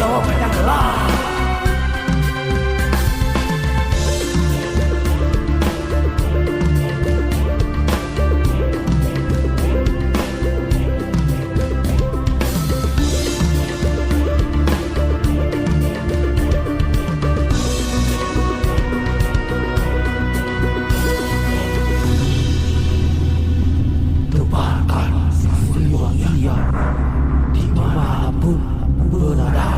jawaban yang gelap. Tebarkan siliwangi dimanapun berada.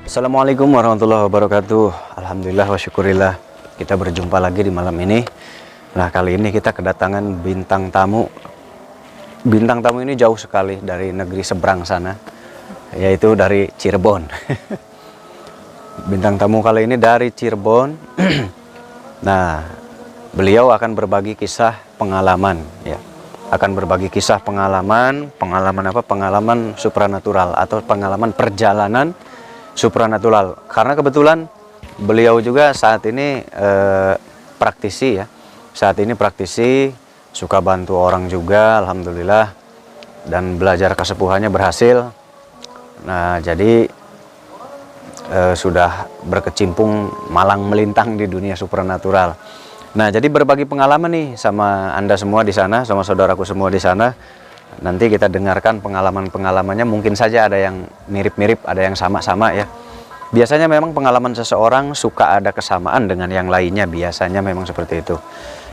Assalamualaikum warahmatullahi wabarakatuh. Alhamdulillah wa syukurillah, kita berjumpa lagi di malam ini. Nah, kali ini kita kedatangan bintang tamu. Bintang tamu ini jauh sekali dari negeri seberang sana, yaitu dari Cirebon. Bintang tamu kali ini dari Cirebon. Nah, beliau akan berbagi kisah pengalaman, ya. Akan berbagi kisah pengalaman apa? Pengalaman supranatural atau pengalaman perjalanan supranatural. Karena kebetulan beliau juga saat ini praktisi, ya. Saat ini praktisi, suka bantu orang juga, alhamdulillah, dan belajar kesepuhannya berhasil. Nah, jadi sudah berkecimpung malang melintang di dunia supranatural. Nah, jadi berbagi pengalaman nih sama Anda semua di sana, sama saudaraku semua di sana. Nanti kita dengarkan pengalaman-pengalamannya, mungkin saja ada yang mirip-mirip, ada yang sama-sama, ya. Biasanya memang pengalaman seseorang suka ada kesamaan dengan yang lainnya, biasanya memang seperti itu.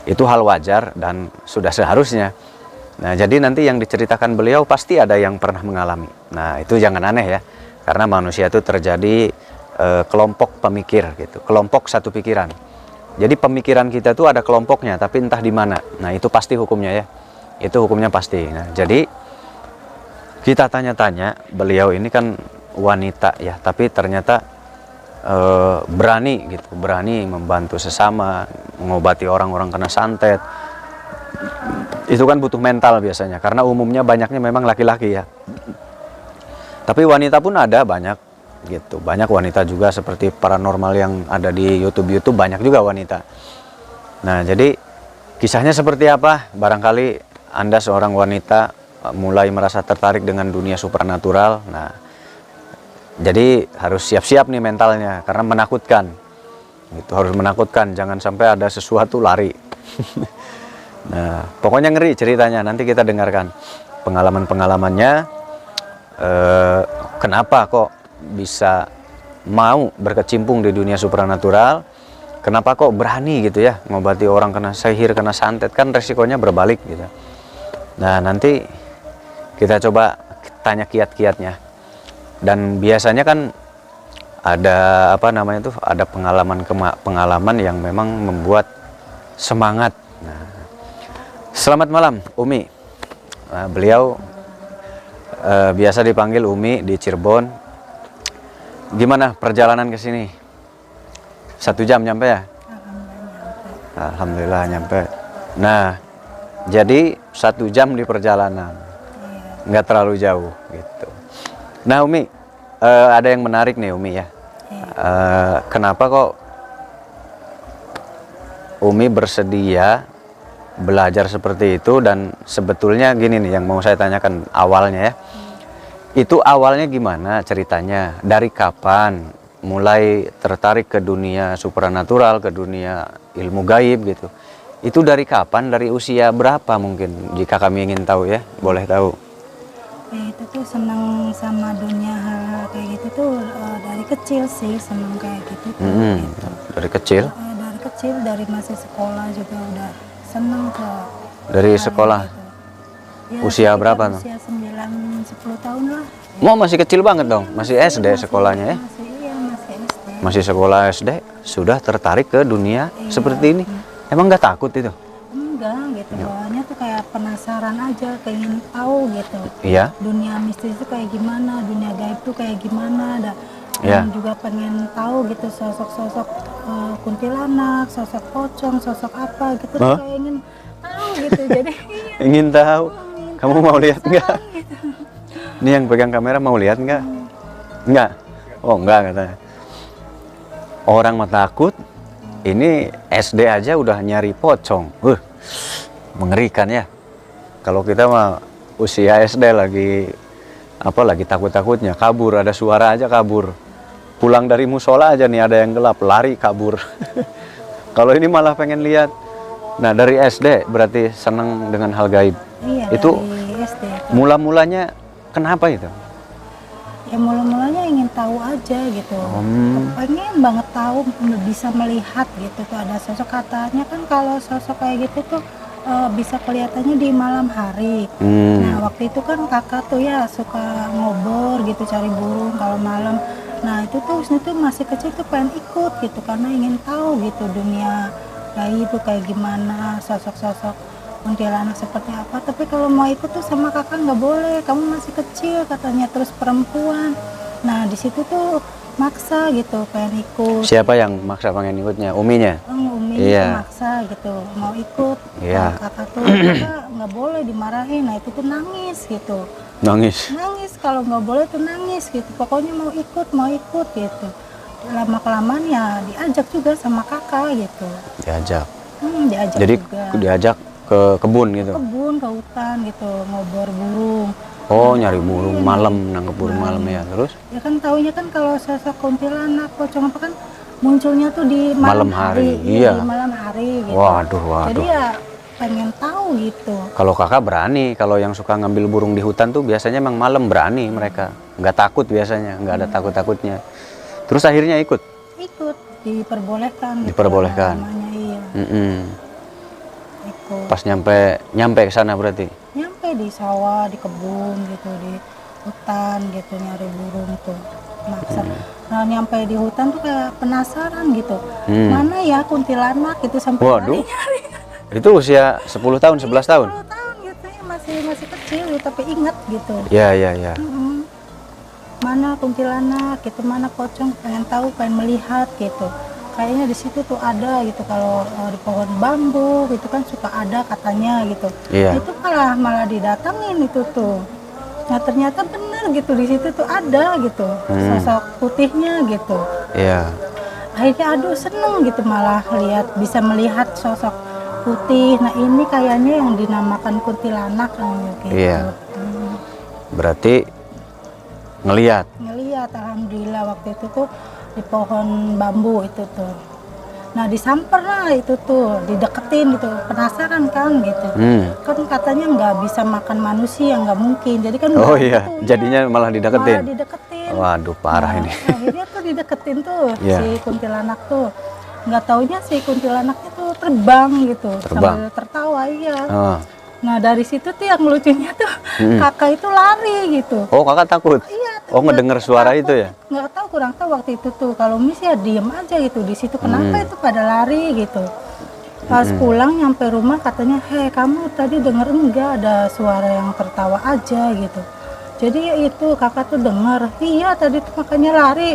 Itu hal wajar dan sudah seharusnya. Nah, jadi nanti yang diceritakan beliau pasti ada yang pernah mengalami. Nah, itu jangan aneh, ya. Karena manusia itu terjadi kelompok pemikir gitu, kelompok satu pikiran. Jadi pemikiran kita tuh ada kelompoknya, tapi entah di mana. Nah, itu pasti hukumnya, ya. Itu hukumnya pasti. Nah, jadi kita tanya-tanya, beliau ini kan wanita, ya, tapi ternyata berani gitu, berani membantu sesama, mengobati orang-orang kena santet. Itu kan butuh mental biasanya, karena umumnya banyaknya memang laki-laki, ya. Tapi wanita pun ada banyak gitu, banyak wanita juga seperti paranormal yang ada di YouTube banyak juga wanita. Nah, jadi kisahnya seperti apa? Barangkali Anda seorang wanita mulai merasa tertarik dengan dunia supranatural. Nah, jadi harus siap-siap nih mentalnya, karena menakutkan. Itu harus menakutkan, jangan sampai ada sesuatu lari. Nah, pokoknya ngeri ceritanya. Nanti kita dengarkan pengalaman-pengalamannya. Kenapa kok bisa mau berkecimpung di dunia supranatural? Kenapa kok berani gitu, ya, ngobati orang kena sihir, kena santet? Kan resikonya berbalik gitu. Nah, nanti kita coba tanya kiat-kiatnya. Dan biasanya kan ada apa namanya tuh, ada pengalaman yang memang membuat semangat. Nah, selamat malam Umi. Nah, beliau biasa dipanggil Umi di Cirebon. Gimana perjalanan ke sini? 1 jam nyampe, ya? Alhamdulillah nyampe. Nah, jadi 1 jam di perjalanan, nggak terlalu jauh gitu. Nah, Umi, ada yang menarik nih, Umi, ya. Kenapa kok Umi bersedia belajar seperti itu? Dan sebetulnya gini nih yang mau saya tanyakan awalnya, ya. Itu awalnya gimana ceritanya? Dari kapan mulai tertarik ke dunia supranatural, ke dunia ilmu gaib gitu? Itu dari kapan? Dari usia berapa mungkin? Jika kami ingin tahu, ya, boleh tahu. Ya, itu tuh senang sama dunia hal kayak gitu tuh dari kecil sih, senang kayak gitu tuh, gitu. Dari kecil? Dari kecil, dari masih sekolah juga udah senang ke dari sekolah gitu. Ya, usia berapa tuh? Usia 9-10 tahun lah. Mau masih kecil banget dong, masih SD sekolahnya, ya? Masih SD. Masih sekolah SD sudah tertarik ke dunia seperti ini. Emang nggak takut itu? Enggak gitu, bawahnya tuh kayak penasaran aja, pengen tahu gitu. Iya. Dunia mistis itu kayak gimana, dunia gaib tuh kayak gimana, Iya. dan juga pengen tahu gitu sosok-sosok kuntilanak, sosok pocong, sosok apa gitu, Hah? kayak ingin tahu gitu. Jadi Ingin tahu. Kamu mau lihat nggak? gitu. Ini yang pegang kamera mau lihat nggak? Nggak. Oh enggak katanya. Orang mah takut, ini SD aja udah nyari pocong. Mengerikan ya. Kalau kita mah usia SD lagi takut-takutnya, kabur, ada suara aja kabur. Pulang dari musola aja nih ada yang gelap, lari kabur. Kalau ini malah pengen lihat. Nah, dari SD berarti senang dengan hal gaib. Iya, Itu dari SD itu. mula-mulanya kenapa itu? Ya mula-mulanya ingin tahu aja gitu. Pengen banget tahu, bisa melihat gitu tuh ada sosok. Katanya kan kalau sosok kayak gitu tuh bisa kelihatannya di malam hari. Nah, waktu itu kan kakak tuh ya suka ngobor gitu, cari burung kalau malam. Nah, itu tuh masih kecil tuh pengen ikut gitu karena ingin tahu gitu dunia gaib itu kayak gimana, sosok-sosok kuntilanak seperti apa. Tapi kalau mau ikut tuh sama kakak nggak boleh, kamu masih kecil katanya, terus perempuan. Nah, di situ tuh maksa gitu pengen ikut. Siapa yang maksa pengen ikutnya? Uminya? Umi Iya. maksa gitu mau ikut. Iya. Nah, kakak tuh kakak nggak boleh dimarahin. Nah, itu tuh nangis gitu. Nangis. Nangis kalau nggak boleh tuh nangis gitu. Pokoknya mau ikut gitu. Lama kelamaan ya diajak juga sama kakak gitu. Diajak. Diajak Jadi juga. diajak ke kebun gitu. Kebun, ke hutan gitu, ngobor burung. Oh, nyari burung malam, nangkep burung malam ya. Terus? Ya kan taunya kan kalau sosok kuntilanak, pocong apa kan munculnya tuh di malam hari. Iya. Di malam hari gitu. Waduh. Jadi ya pengen tahu gitu. Kalau kakak berani, kalau yang suka ngambil burung di hutan tuh biasanya emang malam berani mereka. Nggak takut biasanya, nggak ada takut-takutnya. Terus akhirnya ikut? Ikut, diperbolehkan. Diperbolehkan. Namanya, iya. Ikut. Pas nyampe ke sana berarti? Nyampe di sawah, di kebun gitu, di hutan gitu nyari burung tuh. Maksa. Nah, nyampe di hutan tuh kayak penasaran gitu. Mana ya kuntilanak gitu sampai Waduh. nyari. Itu usia 10 tahun, 11 tahun? 10 tahun gitu ya, masih kecil gitu, tapi ingat gitu. Iya. Mana kuntilanak gitu, mana pocong, pengen tahu, pengen melihat gitu. Kayaknya di situ tuh ada gitu, kalau di pohon bambu gitu kan suka ada katanya gitu. Iya. Itu malah didatangin itu tuh. Nah, ternyata benar gitu, di situ tuh ada gitu sosok putihnya gitu. Iya. Akhirnya aduh seneng gitu malah bisa melihat sosok putih. Nah, ini kayaknya yang dinamakan kuntilanak gitu. Iya. Berarti ngelihat. Ngelihat, alhamdulillah waktu itu tuh di pohon bambu itu tuh. Nah, disamper lah itu tuh, dideketin gitu, penasaran kan gitu. Kan katanya nggak bisa makan manusia, nggak mungkin. Jadi kan Oh iya, jadinya malah dideketin. malah dideketin. Waduh, parah ini. Akhirnya tuh dideketin tuh Iya. si kuntilanak tuh. Nggak taunya si kuntilanaknya tuh terbang gitu, Terbang. sambil tertawa, iya. Oh. Nah, dari situ tuh yang lucunya tuh kakak itu lari gitu. Oh, kakak takut? Iya. Oh, ngedenger suara itu ya? Nggak tahu, kurang tahu waktu itu tuh. Kalau Miss ya diem aja gitu di situ. Kenapa itu pada lari gitu? Pas pulang nyampe rumah katanya, hei kamu tadi denger enggak ada suara yang tertawa aja gitu. Jadi ya itu kakak tuh denger, iya tadi tuh makanya lari.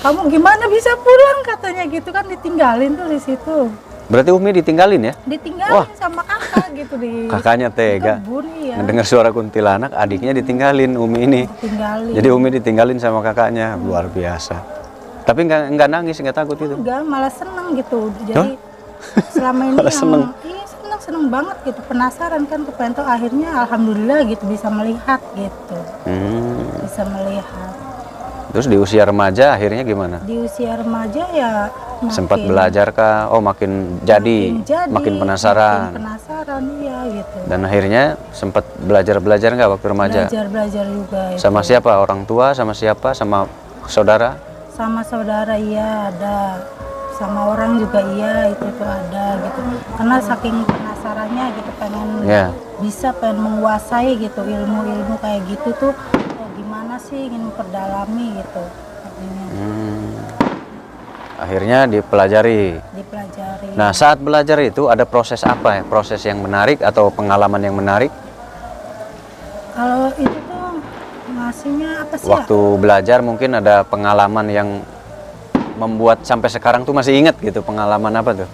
Kamu gimana bisa pulang katanya gitu kan, ditinggalin tuh di situ. Berarti Umi ditinggalin ya? Ditinggalin Wah. sama kakak gitu di Kakaknya tega. kebun, iya. Ngedengar suara kuntilanak, adiknya ditinggalin Umi ini. Ditinggalin. Jadi Umi ditinggalin sama kakaknya, luar biasa. Tapi nggak nangis, nggak takut itu? Enggak, malah seneng gitu. Jadi selama ini Malah seneng? Iya seneng banget gitu, penasaran kan, kepengen tahu. Akhirnya alhamdulillah gitu bisa melihat gitu. Bisa melihat. Terus di usia remaja akhirnya gimana? Di usia remaja ya Sempat belajar kah? Oh, makin jadi, makin penasaran. Makin penasaran, iya gitu. Dan akhirnya sempat belajar nggak waktu remaja? Belajar juga itu. Sama siapa? Orang tua? Sama siapa? Sama saudara? Sama saudara iya ada. Sama orang juga iya, itu tuh ada gitu. Karena saking penasarannya gitu, pengen pengen menguasai gitu ilmu-ilmu kayak gitu tuh. Gimana sih, ingin memperdalami gitu artinya. Akhirnya dipelajari. Nah, saat belajar itu ada proses apa ya? Proses yang menarik atau pengalaman yang menarik? Kalau itu tuh ngasihnya apa sih Waktu belajar mungkin ada pengalaman yang membuat sampai sekarang tuh masih ingat gitu, pengalaman apa tuh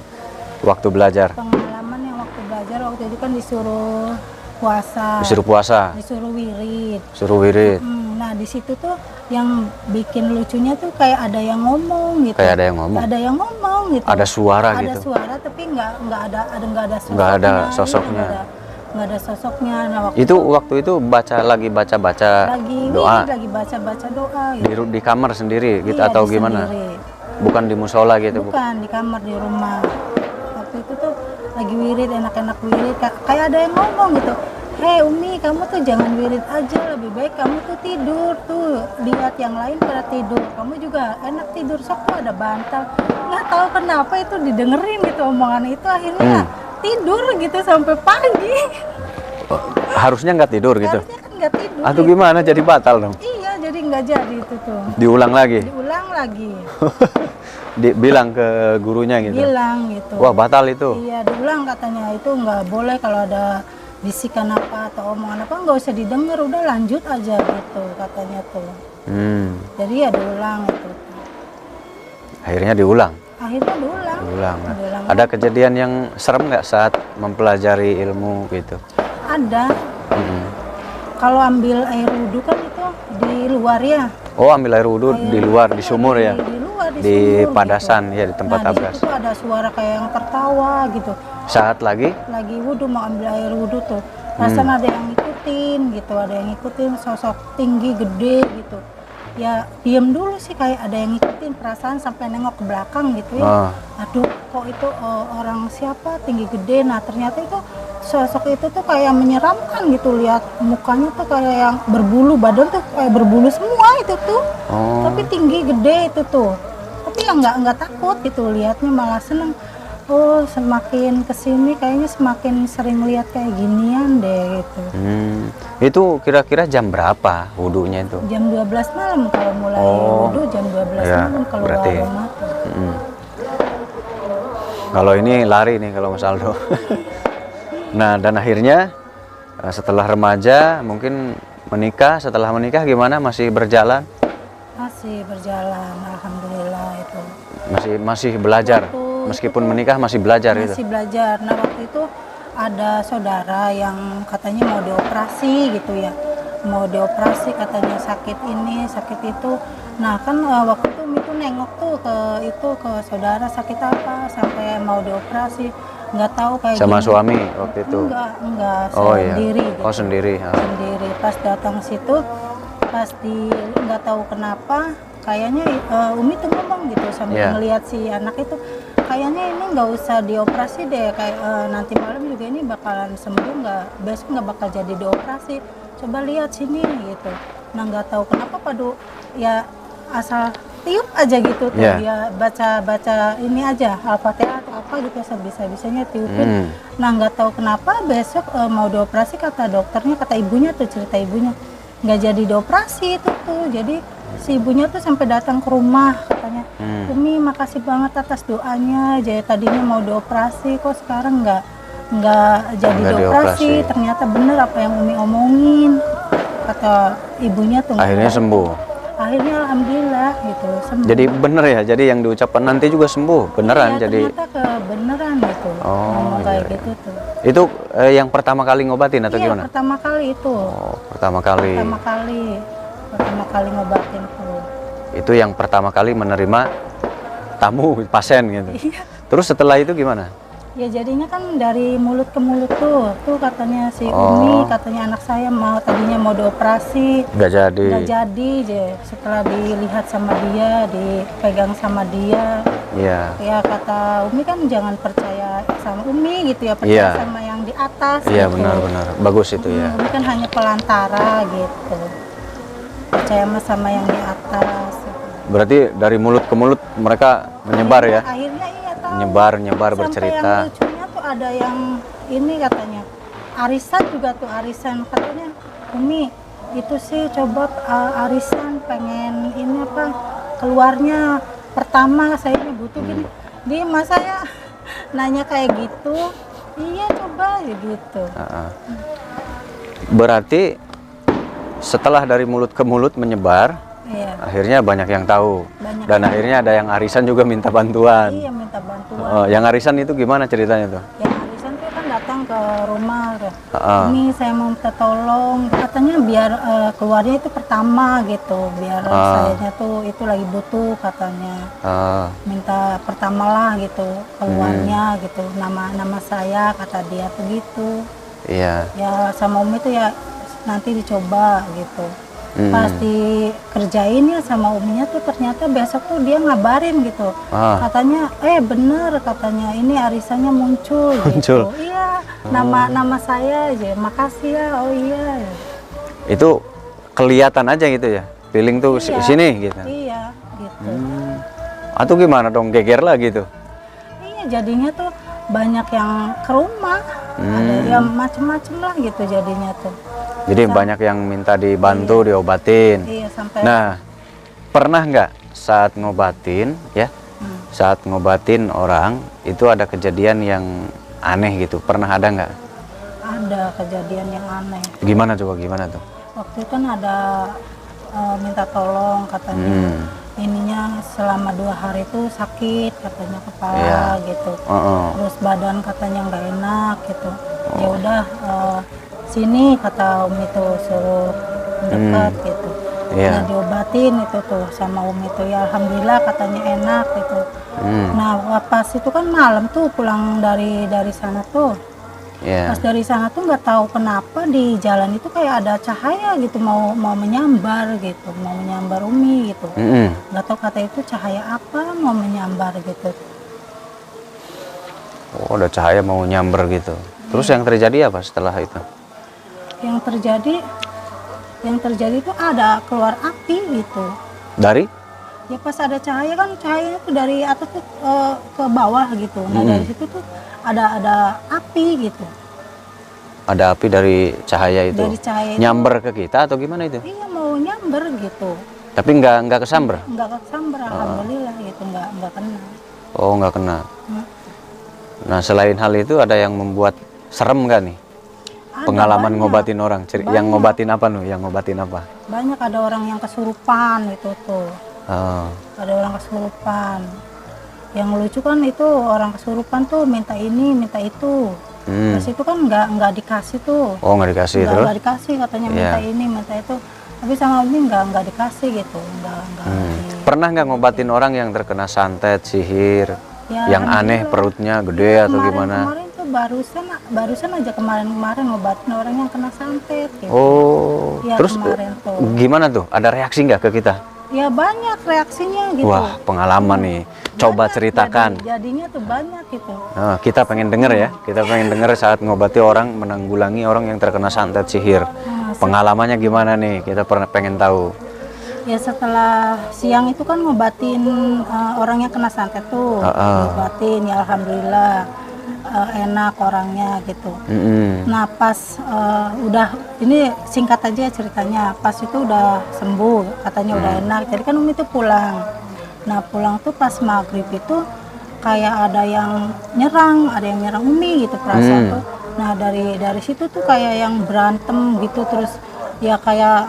waktu belajar? Pengalaman yang waktu belajar waktu itu kan disuruh puasa. Disuruh puasa? Disuruh wirid. Suruh wirid? Nah di situ tuh yang bikin lucunya tuh kayak ada yang ngomong gitu. Kayak ada yang ngomong. Ada yang ngomong gitu. Ada suara ada gitu. Ada suara tapi nggak ada sosoknya. Nggak ada sosoknya. Nggak ada sosoknya. Nah, Waktu itu lagi baca doa. Lagi baca doa. Gitu. Di kamar sendiri gitu Iya, atau di gimana? sendiri. Bukan di musola gitu. Bukan di kamar di rumah. Waktu itu tuh lagi wirid, enak-enak wirid, kayak ada yang ngomong gitu. Hei Umi, kamu tuh jangan wirid aja, lebih baik kamu tuh tidur tuh, lihat yang lain pada tidur, kamu juga enak tidur, sok tuh ada bantal. Nggak tahu kenapa itu didengerin gitu omongan itu, akhirnya tidur gitu sampai pagi. Harusnya nggak tidur gitu. Harusnya kan nggak tidur. Atau gimana, jadi batal dong? Iya, jadi nggak jadi itu tuh. Diulang lagi. Bilang ke gurunya gitu. Bilang gitu. Wah, batal itu. Iya, diulang katanya, itu nggak boleh kalau ada bisikan apa atau omongan apa nggak usah didengar, udah lanjut aja gitu katanya tuh. Jadi ya diulang itu. Akhirnya diulang. Diulang. Ada kejadian yang serem nggak saat mempelajari ilmu gitu? Ada. Kalau ambil air wudhu kan itu di luar ya. Oh, ambil air wudhu di luar, di sumur ya? Di sumur, padasan gitu. Ya, di tempat tabras. Di situ ada suara kayak yang tertawa gitu. Saat lagi wudhu, mau ambil air wudhu tuh, rasanya ada yang ngikutin gitu, ada yang ngikutin, sosok tinggi gede gitu. Ya diem dulu sih, kayak ada yang ngikutin, perasaan sampai nengok ke belakang gitu ya. Aduh, kok itu orang siapa tinggi gede? Nah ternyata itu sosok itu tuh kayak menyeramkan gitu, lihat mukanya tuh kayak yang berbulu, badan tuh kayak berbulu semua itu tuh. Tapi tinggi gede itu tuh. Tapi ya nggak takut gitu, lihatnya malah seneng. Oh, semakin kesini kayaknya semakin sering lihat kayak ginian deh gitu. Itu kira-kira jam berapa wudhunya itu? Jam 12 malam kalau mulai wudhu, jam 12 malam keluar rumah tuh. Kalau ini lari nih kalau Mas Aldo. Nah, dan akhirnya setelah remaja mungkin menikah, setelah menikah gimana, masih berjalan? Masih berjalan, alhamdulillah itu. Masih belajar. Meskipun menikah masih belajar itu. Masih belajar. Nah waktu itu ada saudara yang katanya mau dioperasi gitu ya, mau dioperasi katanya, sakit ini sakit itu. Nah kan waktu itu nengok tuh ke saudara sakit apa sampai mau dioperasi, nggak tahu kayak sama gini. Suami waktu itu? Enggak sendiri. Iya. Gitu. Sendiri. Sendiri. Pas datang situ, pas nggak tahu kenapa kayaknya Umi tuh ngomong gitu sambil ngelihat si anak itu, kayaknya ini nggak usah dioperasi deh, kayak nanti malam juga ini bakalan sembuh, besok nggak bakal jadi dioperasi, coba lihat sini gitu. Nah nggak tahu kenapa ya asal tiup aja gitu tuh, dia baca ini aja Al-Fatihah atau apa gitu, sebisa-bisanya tiupin. Nah nggak tahu kenapa besok mau dioperasi, kata dokternya, kata ibunya tuh, cerita ibunya, nggak jadi dioperasi itu tuh. Jadi si ibunya tuh sampai datang ke rumah, katanya, Umi makasih banget atas doanya, jadi tadinya mau dioperasi, kok sekarang nggak jadi dioperasi. Ternyata bener apa yang Umi omongin, kata ibunya tuh. Akhirnya sembuh. Akhirnya alhamdulillah gitu sembuh. Jadi bener ya, jadi yang diucapkan nanti juga sembuh beneran. Iya, jadi ternyata kebeneran gitu. Ngomong kayak gitu tuh. Itu yang pertama kali ngobatin atau gimana? Pertama kali itu. Pertama kali ngobatin tuh. Itu yang pertama kali menerima tamu pasien gitu. Iya. Terus setelah itu gimana? Ya jadinya kan dari mulut ke mulut tuh katanya si Umi, katanya anak saya tadinya mau dioperasi, nggak jadi setelah dilihat sama dia, dipegang sama dia. Ya kata Umi kan jangan percaya sama Umi gitu ya, percaya sama yang di atas. Iya gitu. benar bagus itu ya. Umi kan hanya pelantara gitu, percaya sama yang di atas. Berarti dari mulut ke mulut mereka menyebar ya? Akhirnya nyebar sampai bercerita. Yang lucunya tuh ada yang ini katanya arisan juga tuh, arisan katanya, Umi itu sih coba arisan pengen ini apa keluarnya pertama saya butuh gini. Dia mas saya nanya kayak gitu, iya coba gitu. Berarti setelah dari mulut ke mulut menyebar, akhirnya banyak yang tahu. Dan akhirnya ada yang arisan juga minta bantuan. Iya minta bantuan. Yang arisan itu gimana ceritanya tuh? Yang arisan tuh kan datang datang ke rumah, Heeh. ini saya mau minta tolong, katanya biar keluarnya itu pertama gitu, biar sayanya tuh itu lagi butuh katanya, minta pertama lah gitu keluarnya gitu, nama saya kata dia tuh gitu. Iya. Ya sama Umi tuh ya nanti dicoba gitu. Pas dikerjain ya sama Uminya tuh ternyata besok tuh dia ngabarin gitu. Katanya bener katanya ini arisannya muncul gitu. Iya, nama saya aja. Makasih ya. Oh iya. Itu kelihatan aja gitu ya. Feeling tuh Iya, sini gitu. Iya, gitu. Atau gimana dong, geger lah gitu. Iya, jadinya tuh banyak yang ke rumah. Ada yang macem-macem lah gitu jadinya tuh. Jadi banyak yang minta dibantu, diobatin. Iya, sampai Nah, pernah nggak saat ngobatin ya, saat ngobatin orang itu ada kejadian yang aneh gitu? Pernah ada nggak? ada kejadian yang aneh. Gimana coba, gimana tuh? Waktu itu kan ada minta tolong katanya. Ininya selama 2 hari itu sakit katanya kepala gitu. Terus badan katanya nggak enak gitu. Ya udah sini kata Umi tuh suruh dekat gitu. Nah diobatin itu tuh sama Umi tuh ya alhamdulillah katanya enak gitu. Nah pas itu kan malam tuh pulang dari sana tuh. Pas dari sana tuh nggak tahu kenapa di jalan itu kayak ada cahaya gitu mau menyambar gitu, mau menyambar Umi gitu. Nggak tahu kata itu cahaya apa mau menyambar gitu. Oh, ada cahaya mau nyamber gitu. Terus yang terjadi apa setelah itu? Yang terjadi itu ada keluar api gitu. Dari? Ya pas ada cahaya kan cahayanya tuh dari atas tuh ke bawah gitu. Nah dari situ tuh ada api gitu. Ada api dari cahaya itu? Dari cahaya itu. Nyamber ke kita atau gimana itu? Iya mau nyamber gitu. Tapi nggak kesamber? Nggak kesamber alhamdulillah gitu, nggak kena. Oh, nggak kena. Nah selain hal itu ada yang membuat serem nggak nih? Ada Pengalaman banyak. ngobatin orang, yang ngobatin apa nih? Yang ngobatin apa? Banyak ada orang yang kesurupan itu tuh. Ada orang kesurupan. Yang lucu kan itu orang kesurupan tuh minta ini, minta itu. Terus itu kan nggak dikasih tuh. Oh, nggak dikasih terus? Nggak dikasih katanya minta ini, minta itu. Tapi sama Umi nggak dikasih gitu. Pernah nggak ngobatin orang yang terkena santet, sihir, Ya, yang aneh perutnya gede atau gimana? Kemarin tuh barusan aja kemarin ngobatin orang yang kena santet gitu. Oh, Ya, terus kemarin tuh. gimana tuh? Ada reaksi nggak ke kita? Ya banyak reaksinya gitu. Wah, pengalaman nih. Coba Banyak, ceritakan. jadinya tuh banyak gitu. Nah, kita pengen denger ya. Kita pengen denger saat ngobati orang, menanggulangi orang yang terkena santet sihir. Pengalamannya gimana nih? Kita pengen tahu. Ya setelah siang itu kan ngobatin orang yang kena santet tuh. Ngobatin ya alhamdulillah enak orangnya gitu. Nah pas udah ini singkat aja ceritanya, pas itu udah sembuh katanya udah enak. Jadi kan Umi tuh pulang. Nah pulang tuh pas maghrib itu kayak ada yang nyerang Umi gitu perasaan tuh. Nah dari situ tuh kayak yang berantem gitu terus ya kayak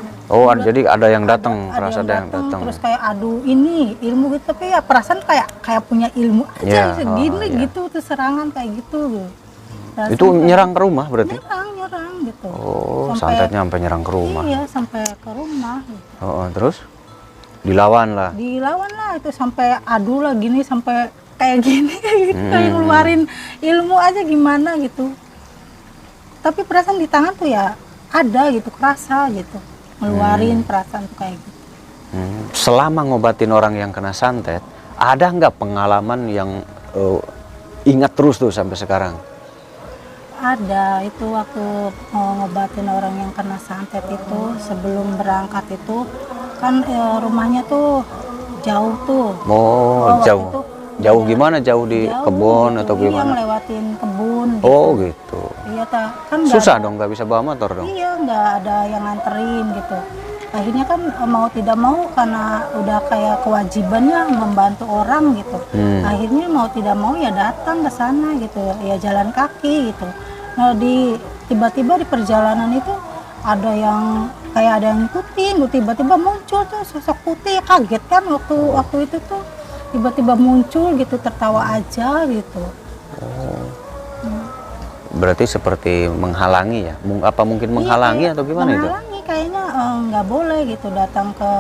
jadi ada yang datang, perasaan ada yang datang. terus kayak adu ini ilmu gitu, tapi ya perasaan kayak punya ilmu aja segini gitu tuh serangan kayak gitu. Itu nyerang ke rumah berarti? Nyerang gitu. Oh, santetnya sampai nyerang ke rumah. Iya, sampai ke rumah gitu. Terus dilawan lah. Itu sampai adu lah gini sampai kayak gini kayak gitu, kayak ngeluarin ilmu aja gimana gitu. Tapi perasaan di tangan tuh ya ada gitu, kerasa gitu. Ngeluarin perasaan tuh kayak gitu. Selama ngobatin orang yang kena santet, ada nggak pengalaman yang ingat terus tuh sampai sekarang? Ada, itu waktu ngobatin orang yang kena santet itu sebelum berangkat itu kan rumahnya tuh jauh tuh. Jauh. Jauh gimana? Jauh di kebun gitu. atau gimana? Iya, ngelewatin kebun gitu. Oh gitu. Iya kan susah dong, nggak bisa bawa motor dong? Iya, nggak ada yang nganterin gitu. Akhirnya kan mau tidak mau karena udah kayak kewajibannya membantu orang gitu. Akhirnya mau tidak mau ya datang ke sana gitu, ya jalan kaki gitu. Nah tiba-tiba di perjalanan itu ada yang kayak ada yang ngikutin, tiba-tiba muncul tuh sosok putih, kaget kan waktu itu tuh tiba-tiba muncul gitu tertawa aja gitu. Berarti seperti menghalangi ya? Apa mungkin menghalangi Iya, atau gimana itu? menghalangi kayaknya nggak boleh gitu datang ke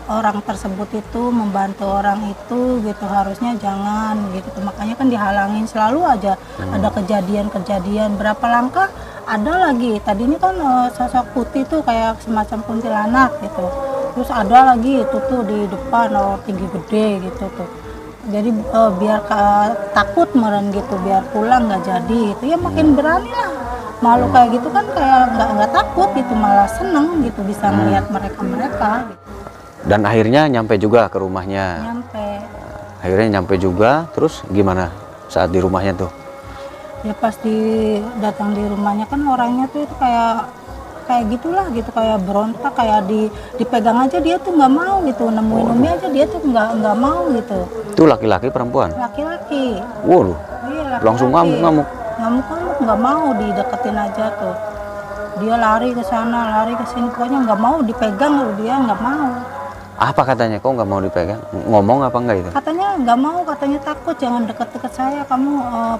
orang tersebut itu, membantu orang itu gitu, harusnya jangan gitu. Makanya kan dihalangin selalu aja. Ada kejadian-kejadian berapa langkah ada lagi. Tadinya kan sosok putih tuh kayak semacam kuntilanak gitu. Terus ada lagi itu tuh di depan tinggi gede gitu tuh. Jadi biar takut meren gitu, biar pulang nggak jadi gitu. Ya makin berani lah. Malu kayak gitu kan kayak nggak takut gitu, malah seneng gitu bisa melihat mereka gitu. Dan akhirnya nyampe juga ke rumahnya. Nyampe. Akhirnya nyampe juga, terus gimana saat di rumahnya tuh? Ya pas datang di rumahnya kan orangnya tuh itu kayak gitulah gitu, kayak berontak, kayak dipegang aja dia tuh nggak mau gitu, nemuin Umi aja dia tuh nggak mau gitu. Itu laki-laki perempuan? Laki-laki. Waduh, Iya, laki-laki. langsung ngamuk-ngamuk. Ngamuk-ngamuk, nggak mau dideketin aja tuh. Dia lari ke sana, lari ke sini, pokoknya nggak mau dipegang, dia nggak mau. Apa katanya? Kok nggak mau dipegang? Ngomong apa enggak itu? Katanya nggak mau, katanya takut, jangan deket-deket saya, kamu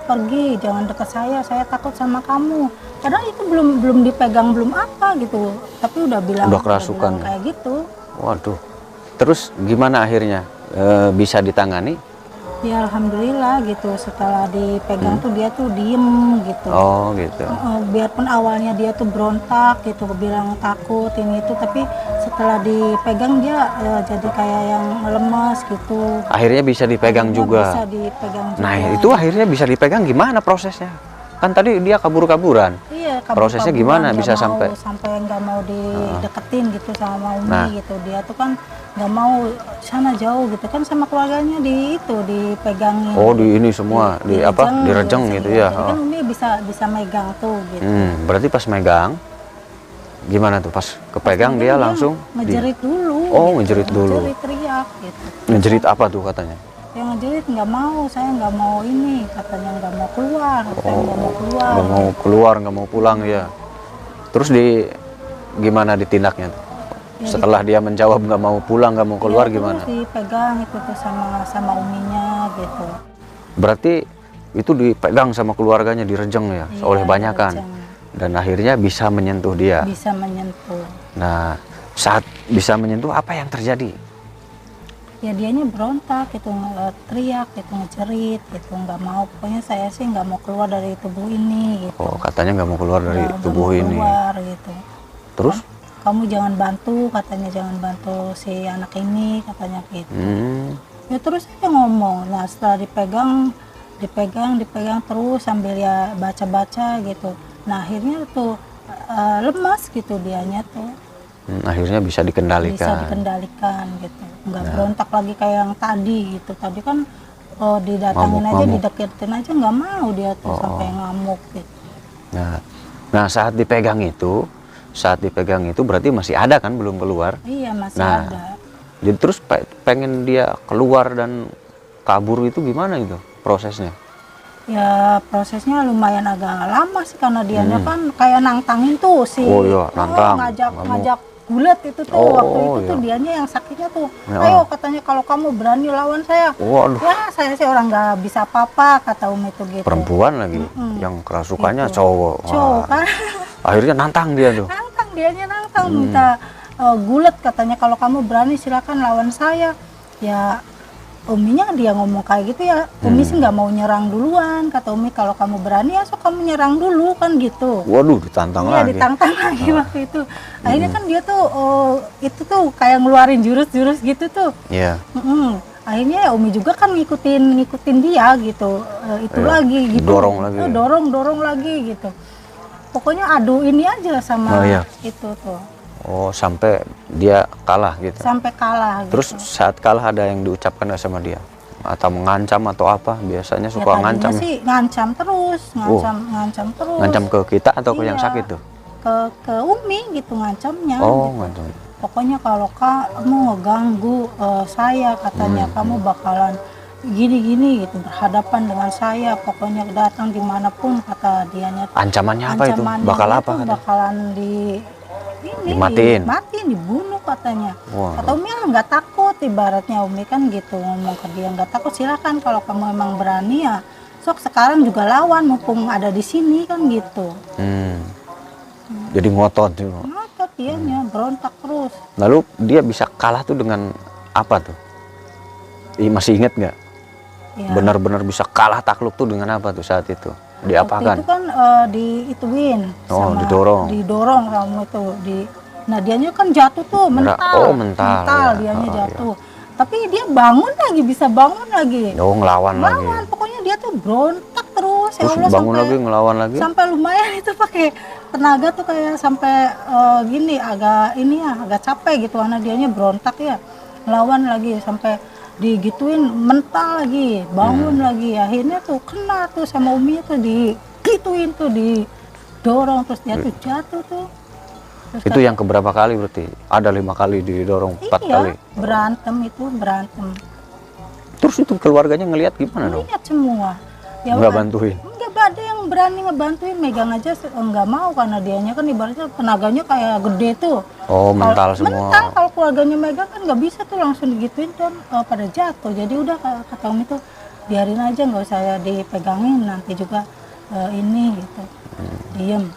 pergi, jangan deket saya takut sama kamu. Padahal itu belum dipegang, belum apa gitu, tapi udah bilang kerasukan. Kayak gitu. Waduh. Terus gimana akhirnya bisa ditangani? Ya alhamdulillah gitu, setelah dipegang tuh dia tuh diem gitu. Oh gitu. Biarpun awalnya dia tuh berontak gitu, bilang takut ini itu, tapi setelah dipegang dia jadi kayak yang lemes gitu. Akhirnya bisa dipegang Akhirnya juga. Bisa dipegang juga. Nah itu akhirnya bisa dipegang gimana prosesnya? Kan tadi dia kabur-kaburan. Iya, Prosesnya gimana bisa sampai nggak mau dideketin gitu sama Umi gitu. Dia tuh kan nggak mau sana jauh gitu kan, sama keluarganya dipegangin. Oh di ini semua direjeng gitu ya. Jadi kan Umi bisa megang tuh gitu. Berarti pas megang gimana tuh? Pas kepegang dia langsung ngejerit dulu. Oh ngejerit dulu. Ngejerit teriak gitu. Ngejerit apa tuh katanya? Yang ngejerit nggak mau, saya nggak mau ini, katanya nggak mau keluar, saya nggak mau keluar. Nggak mau keluar, nggak mau pulang ya. Terus gimana ditindaknya tuh? Setelah dia menjawab nggak mau pulang, nggak mau keluar, gimana? Terus dipegang itu tuh sama Uminya gitu. Berarti itu dipegang sama keluarganya, direjeng ya, Iya, oleh banyakan. direjeng. Dan akhirnya bisa menyentuh dia. Bisa menyentuh. Nah, saat bisa menyentuh apa yang terjadi? Ya dianya berontak gitu, teriak gitu, ngejerit gitu, nggak mau, pokoknya saya sih nggak mau keluar dari tubuh ini gitu. Oh, katanya nggak mau keluar dari tubuh ini. Keluar gitu. Terus? Kamu jangan bantu, katanya jangan bantu si anak ini, katanya gitu. Ya terus aja ngomong. Nah setelah dipegang terus sambil ya baca-baca gitu. Nah akhirnya tuh lemas gitu dianya tuh. Akhirnya bisa dikendalikan. Bisa dikendalikan gitu, nggak berontak lagi kayak yang tadi gitu. Tadi kan didatangin aja, dideketin aja nggak mau dia tuh sampai ngamuk gitu. Nah saat dipegang itu berarti masih ada kan, belum keluar? Iya masih ada. Jadi terus pengen dia keluar dan kabur itu gimana itu prosesnya? Ya prosesnya lumayan agak lama sih, karena dianya kan kayak nantangin tuh si nantang, ngajak gulet itu tuh. Waktu itu tuh dianya yang sakitnya tuh, ayo katanya kalau kamu berani lawan saya. Ya saya sih orang nggak bisa apa-apa, kata Umi itu gitu. Perempuan lagi yang kerasukannya gitu. Cowok kan. Akhirnya nantang dia tuh. Dianya nantang minta gulet, katanya kalau kamu berani silakan lawan saya. Ya Uminya dia ngomong kayak gitu ya, Umi sih nggak mau nyerang duluan, kata Umi kalau kamu berani ya so kamu nyerang dulu kan gitu. Waduh ditantang lagi. Iya ditantang lagi waktu itu. Akhirnya kan dia tuh itu tuh kayak ngeluarin jurus-jurus gitu tuh. Iya. Akhirnya Umi juga kan ngikutin dia gitu. Itu lagi gitu. Dorong lagi gitu. Pokoknya adu ini aja sama itu tuh. Oh sampai dia kalah gitu? Sampai kalah gitu. Terus saat kalah ada yang diucapkan sama dia? Atau mengancam atau apa? Biasanya suka ngancam sih, ngancam terus. Ngancam ke kita atau ke yang sakit tuh? Ke Umi gitu ngancamnya gitu. Ngancam. Pokoknya kalau kamu ngeganggu saya, katanya kamu bakalan gini-gini gitu, berhadapan dengan saya, pokoknya datang dimanapun, kata dianya. Ancamannya apa itu? Bakal apa? Bakalan dimatiin, dibunuh katanya. Kata Umi nggak takut, ibaratnya Umi kan gitu ngomong ke dia, nggak takut, silakan kalau kamu emang berani ya sok sekarang juga lawan mumpung ada di sini kan gitu. Jadi ngotot juga. Ngotot dianya, berontak terus. Lalu dia bisa kalah tuh dengan apa tuh? Masih inget nggak? Ya. Benar-benar bisa kalah takluk tuh dengan apa tuh saat itu? Waktu Diapakan? itu kan diituin Oh, sama didorong sama itu nah dianya kan jatuh tuh mental. Mental ya. Dianya jatuh. Tapi dia bangun lagi, bisa bangun lagi. Oh, ngelawan lagi. Pokoknya dia tuh berontak terus. Ya Terus Allah, bangun lagi, ngelawan lagi. Sampai lumayan itu pakai tenaga tuh kayak sampai gini agak capek gitu karena dianya berontak ya. Ngelawan lagi sampai digituin mental lagi, bangun lagi. Akhirnya tuh kena tuh sama Umi tuh digituin tuh, didorong terus dia tuh jatuh tuh. Terus Itu yang keberapa kali berarti? Ada 5 kali didorong, 4 kali. Berantem. Terus itu keluarganya ngelihat gimana dong? Lihat semua. Ya Nggak udah, bantuin? Nggak ada yang berani ngebantuin, megang aja nggak mau karena dianya kan ibaratnya tenaganya kayak gede tuh. Oh, mental semua. Mental, kalau keluarganya megang kan nggak bisa tuh langsung digituin tuh pada jatuh. Jadi udah kata Umi tuh biarin aja, nggak usah dipegangin, nanti juga ini gitu. Diem.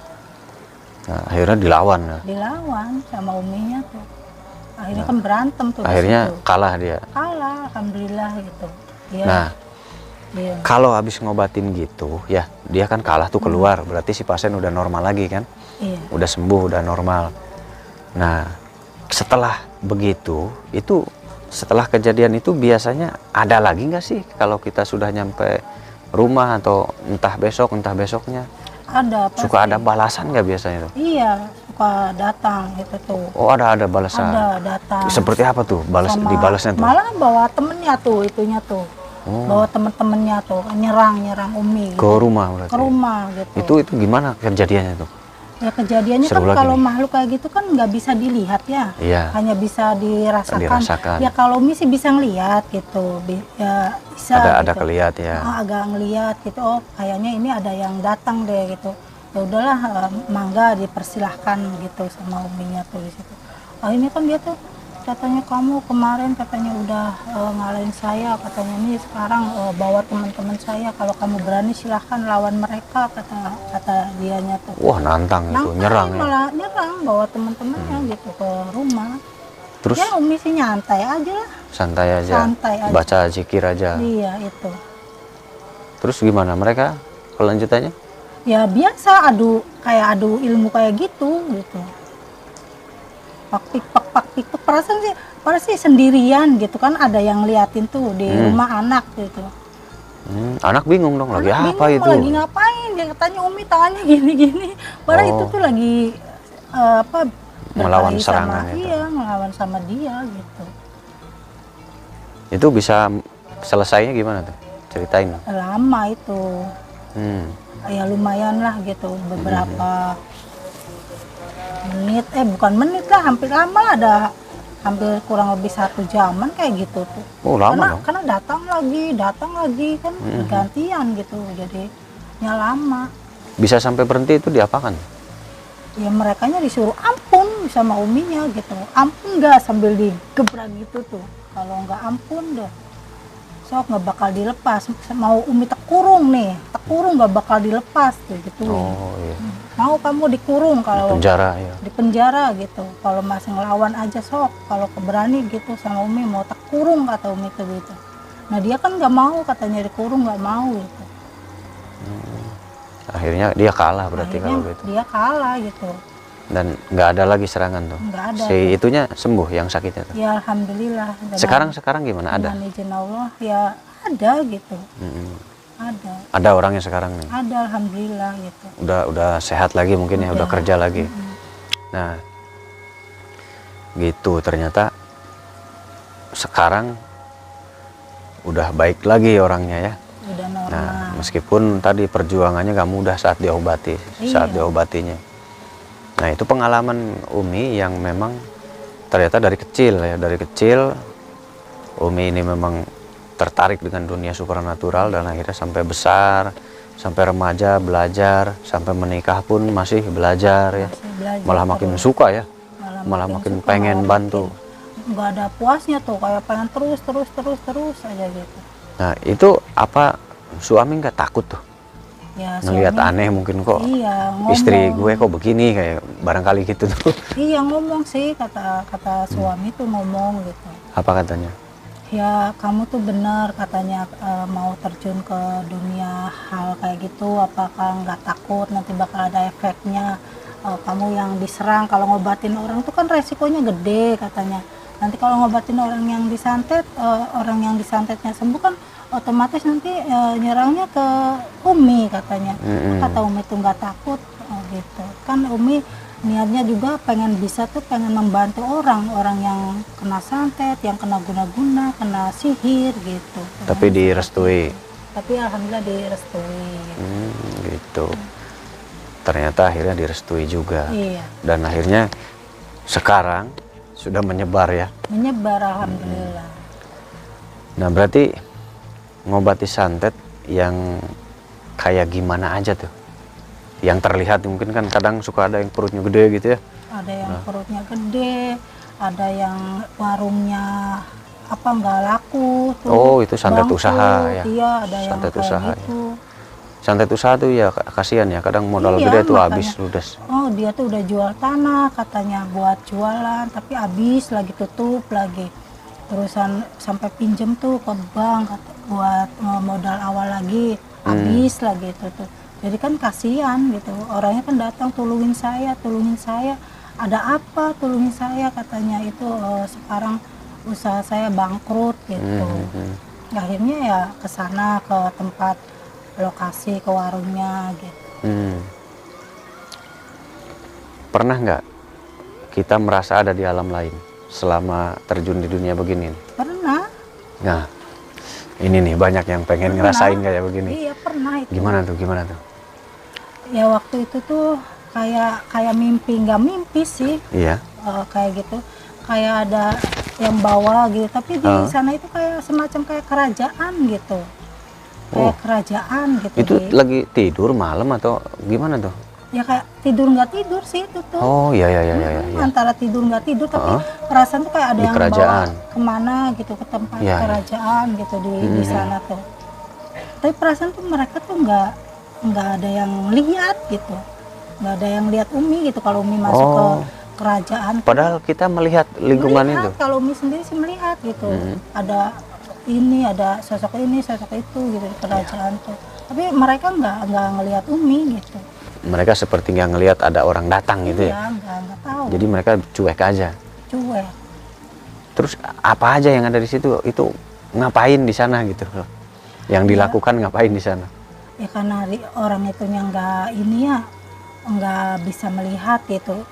Nah, akhirnya dilawan ya. Dilawan sama Uminya tuh. Akhirnya kan berantem tuh. Akhirnya di situ. kalah dia. Kalah, alhamdulillah gitu. Dia, Nah, dia. kalau habis ngobatin gitu, ya dia kan kalah tuh keluar. Berarti si pasien udah normal lagi kan? Iya. Udah sembuh, udah normal. Nah, setelah begitu, itu setelah kejadian itu biasanya ada lagi nggak sih kalau kita sudah nyampe rumah atau entah besok, entah besoknya? Ada. Pasti. Suka ada balasan nggak biasanya tuh? Iya, suka datang gitu tuh. Oh, ada balasan. Ada datang. Seperti apa tuh dibalasnya tuh? Malah bawa temennya tuh, itunya tuh. Oh. Bawa temen-temennya tuh, nyerang Umi. Ke rumah berarti. Ke rumah gitu. Itu gimana kejadiannya tuh? Ya kejadiannya Seru kan lagi kalau nih. makhluk kayak gitu kan nggak bisa dilihat ya. Iya. Hanya bisa dirasakan. Ya kalau Umi sih bisa ngelihat gitu. Ya bisa Ada gitu. kelihat ya. Agak ngelihat gitu. Oh, kayaknya ini ada yang datang deh gitu. Ya udahlah, mangga dipersilahkan gitu sama Uminya tuh di situ. Ini kan dia tuh katanya kamu kemarin katanya udah ngalahin saya, katanya nih sekarang bawa teman-teman saya, kalau kamu berani silahkan lawan mereka, kata dianya tuh. Wah, nantang itu, nyerang ya. Malah nyerang, bawa teman-temannya gitu ke rumah. Terus Ya Umi sih nyantai aja lah. santai aja. Santai aja. Baca zikir aja. Iya itu. Terus gimana mereka kelanjutannya? Ya biasa kayak adu ilmu kayak gitu. Pak pik perasaan sih sendirian gitu kan, ada yang liatin tuh di rumah anak gitu. Anak bingung dong, lagi Anak apa bingung, itu? lagi ngapain, dia katanya Umi tangannya gini-gini. Padahal itu tuh lagi Melawan berkelahi serangan sama, itu. Iya, melawan sama dia gitu. Itu bisa selesainya gimana tuh? Ceritain. Lama itu. Ya lumayan lah gitu, beberapa menit, bukan menit lah, hampir lama lah, ada hampir kurang lebih 1 jaman kayak gitu tuh. Oh, lama dong. Karena datang lagi kan gantian gitu, jadinya lama. Bisa sampai berhenti itu diapakan? Ya merekanya disuruh ampun sama Uminya gitu, ampun nggak, sambil digebrak gitu tuh. Kalau nggak ampun deh, sok nggak bakal dilepas. Mau Umi tekurung nggak bakal dilepas tuh gitu. Oh iya. Mau kamu dikurung, kalau Penjara ya. di penjara gitu, kalau masih ngelawan aja sok, kalau keberani gitu sama Umi mau tekurung, kata Umi tuh gitu. Nah dia kan nggak mau, katanya dikurung nggak mau gitu. Akhirnya dia kalah berarti Akhirnya kalau gitu. dia kalah gitu. Dan nggak ada lagi serangan tuh. Nggak ada. Si itunya sembuh yang sakitnya tuh. Ya alhamdulillah. Sekarang gimana? Ada? Dengan izin Allah ya ada gitu. Ada Orangnya sekarang nih. Ada alhamdulillah gitu. Udah sehat lagi mungkin ya, udah kerja lagi. Nah, gitu ternyata sekarang udah baik lagi orangnya ya. Udah normal. Nah, meskipun tadi perjuangannya gak mudah saat diobati, saat diobatinya. Nah, itu pengalaman Umi yang memang ternyata dari kecil Umi ini memang tertarik dengan dunia supranatural, dan akhirnya sampai besar, sampai remaja belajar, sampai menikah pun masih belajar ya. Malah makin suka ya. Malah makin suka, pengen bantu. Nggak ada puasnya tuh, kayak pengen terus aja gitu. Nah, itu apa suami nggak takut tuh? Ya, Ngelihat suami- aneh mungkin kok Iya, ngomong. istri gue kok begini, kayak barangkali gitu tuh. Iya ngomong sih, kata suami tuh ngomong gitu. Apa katanya? Ya kamu tuh benar katanya, mau terjun ke dunia hal kayak gitu, apakah nggak takut nanti bakal ada efeknya. Kamu yang diserang, kalau ngobatin orang tuh kan resikonya gede katanya. Nanti kalau ngobatin orang yang disantet, orang yang disantetnya sembuh kan otomatis nanti nyerangnya ke Umi katanya. Kata Umi tuh nggak takut, gitu kan. Umi niatnya juga pengen pengen membantu orang yang kena santet, yang kena guna-guna, kena sihir gitu. Tapi direstui. Tapi alhamdulillah direstui. Gitu. Ternyata akhirnya direstui juga. Iya, Dan akhirnya sekarang sudah menyebar ya. menyebar alhamdulillah. Nah berarti ngobati santet yang kayak gimana aja tuh? Yang terlihat mungkin kan kadang suka ada yang perutnya gede gitu ya. Ada yang perutnya gede, ada yang warungnya apa nggak laku tuh. Oh, itu santet bangkrut. usaha ya. Iya, ada yang Santet kayak usaha, gitu. Santet usaha tuh ya kasihan ya, kadang modal Iya, gede tuh makanya. habis ludes. Oh, dia tuh udah jual tanah katanya buat jualan, tapi habis lagi, tutup lagi. Terusan sampai pinjem tuh ke bank buat modal awal lagi, habis lagi tutup. Jadi kan kasihan gitu, orangnya kan datang tolongin saya. Ada apa tolongin saya katanya, itu sekarang usaha saya bangkrut gitu. Akhirnya ya ke sana, ke tempat lokasi, ke warungnya gitu. Pernah nggak kita merasa ada di alam lain selama terjun di dunia begini? Pernah. Nah, ini nih banyak yang pengen ngerasain kayak begini. Iya pernah itu. Gimana tuh? Ya waktu itu tuh kayak mimpi, nggak mimpi sih. Iya. Kayak gitu, kayak ada yang bawa gitu, tapi di sana itu kayak semacam kayak kerajaan gitu. Kayak kerajaan gitu. Itu lagi tidur malam atau gimana tuh? Ya kayak tidur nggak tidur sih itu tuh. Oh iya. Antara tidur nggak tidur, tapi perasaan tuh kayak ada Di yang kerajaan. bawa kemana gitu, ke tempat Iya. kerajaan gitu di sana tuh. Tapi perasaan tuh mereka tuh nggak ada yang lihat gitu, nggak ada yang lihat Umi gitu kalau Umi masuk ke kerajaan. Padahal kita melihat lingkungan Melihat, itu. kalau Umi sendiri sih melihat gitu, ada sosok ini, sosok itu gitu di kerajaan tuh. Tapi mereka nggak ngelihat Umi gitu. Mereka seperti nggak ngelihat ada orang datang gitu ya. Iya, nggak tahu. Jadi mereka cuek aja. Cuek. Terus apa aja yang ada di situ? Itu ngapain di sana gitu loh? Yang dilakukan ngapain di sana? Ya karena orang itunya nggak bisa melihat gitu.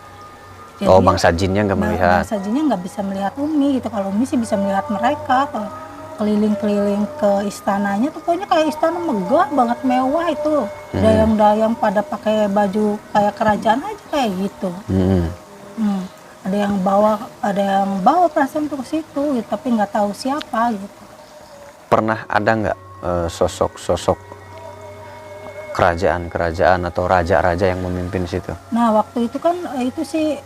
Jadi, Oh, bangsa jinnya nggak melihat. Bangsa jinnya nggak bisa melihat Umi gitu. Kalau Umi sih bisa melihat mereka. Kalau keliling-keliling ke istananya tuh pokoknya kayak istana megah banget, mewah itu. Dayang-dayang pada pakai baju kayak kerajaan aja kayak gitu. Ada yang bawa perasaan tuh ke situ gitu, tapi nggak tahu siapa gitu. Pernah ada nggak sosok-sosok kerajaan atau raja-raja yang memimpin situ? Nah waktu itu kan itu sih